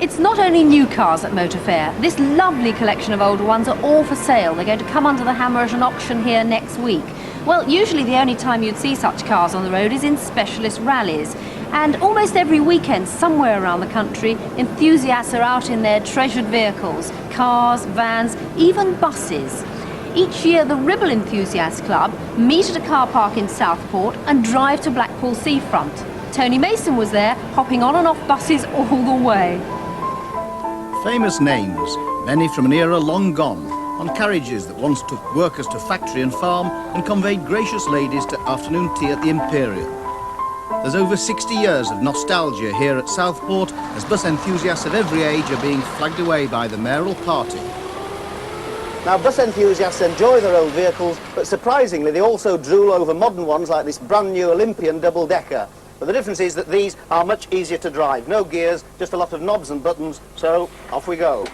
It's not only new cars at Motor Fair. This lovely collection of older ones are all for sale. They're going to come under the hammer at an auction here next week. Well, usually the only time you'd see such cars on the road is in specialist rallies. And almost every weekend, somewhere around the country, enthusiasts are out in their treasured vehicles, cars, vans, even buses. Each year, the Ribble Enthusiast Club meet at a car park in Southport and drive to Blackpool seafront. Tony Mason was there, hopping on and off buses all the way. Famous names, many from an era long gone, on carriages that once took workers to factory and farm and conveyed gracious ladies to afternoon tea at the Imperial. There's over 60 years of nostalgia here at Southport as bus enthusiasts of every age are being flagged away by the mayoral party. Now, bus enthusiasts enjoy their old vehicles, but surprisingly they also drool over modern ones like this brand new Olympian double-decker. But the difference is that these are much easier to drive. No gears, just a lot of knobs and buttons, so off we go.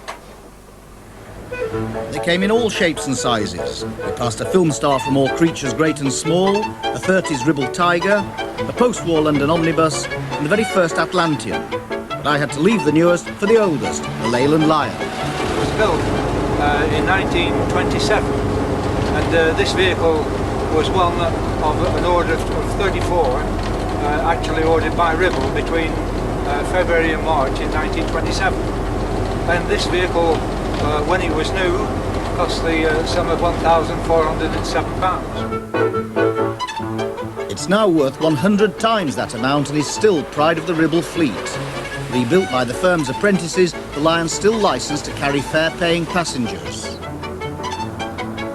They came in all shapes and sizes. We passed a film star from All Creatures Great and Small, a 30s Ribble Tiger, a post-war London omnibus, and the very first Atlantean. But I had to leave the newest for the oldest, the Leyland Lion. It was built in 1927, and this vehicle was one of an order of 34. Actually ordered by Ribble between February and March in 1927. And this vehicle, when it was new, cost the sum of £1,407. It's now worth 100 times that amount and is still pride of the Ribble fleet. Rebuilt by the firm's apprentices, the Lion's still licensed to carry fare-paying passengers.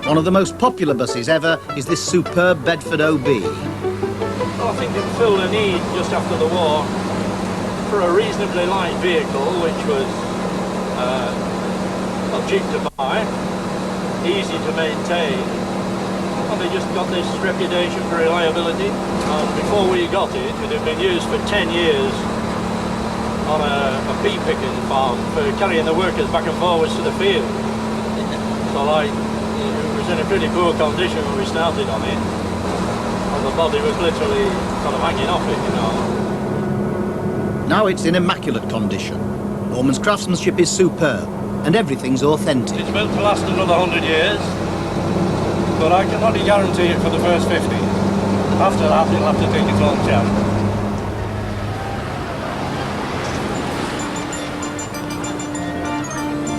One of the most popular buses ever is this superb Bedford OB. I think it filled a need just after the war for a reasonably light vehicle, which was not cheap to buy, easy to maintain, and they just got this reputation for reliability. And before we got it, it had been used for 10 years on a bee picking farm for carrying the workers back and forwards to the field. So like, it was in a pretty poor condition when we started on it. And the body was literally kind of hanging off it, you know. Now it's in immaculate condition. Norman's craftsmanship is superb, and everything's authentic. It's built to last another 100 years, but I can only guarantee it for the first 50. After that, it'll have to take its own chance.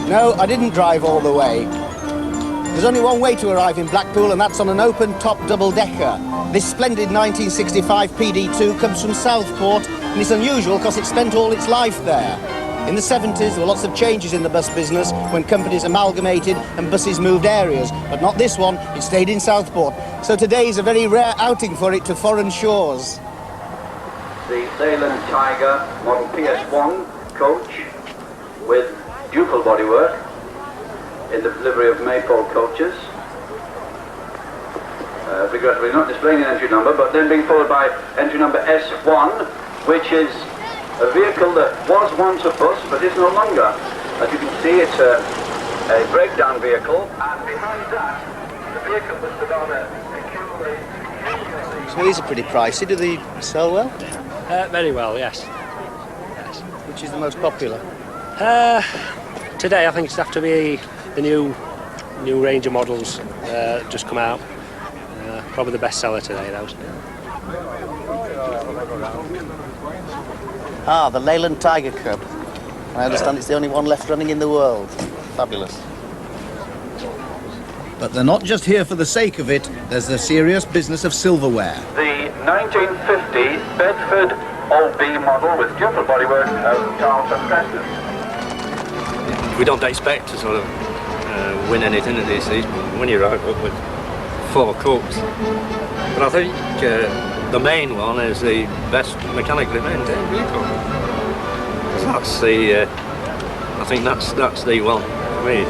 No, I didn't drive all the way. There's only one way to arrive in Blackpool, and that's on an open-top double-decker. This splendid 1965 PD2 comes from Southport, and it's unusual because it spent all its life there. In the 70s, there were lots of changes in the bus business when companies amalgamated and buses moved areas, but not this one. It stayed in Southport. So today is a very rare outing for it to foreign shores. The Leyland Tiger Model PS1 coach with ducal bodywork in the delivery of Maypole coaches. Regrettably not displaying an entry number, but then being followed by entry number S1, which is a vehicle that was once a bus but is no longer. As you can see, it's a breakdown vehicle, and behind that, the vehicle that stood on a So these are pretty pricey. Do they sell well? Very well, yes. Which is the most popular? Today I think it's have to be the new range of models just come out. Probably the best seller today, those. Ah, the Leyland Tiger Cub. I understand it's the only one left running in the world. Fabulous. But they're not just here for the sake of it, there's the serious business of silverware. the 1950 Bedford OB model with dual bodywork of Charles and Preston. We don't expect to sort of win anything at these seats when you arrive up with 4 cooks. But I think the main one is the best mechanically maintained vehicle. That's the, I think that's the one for me.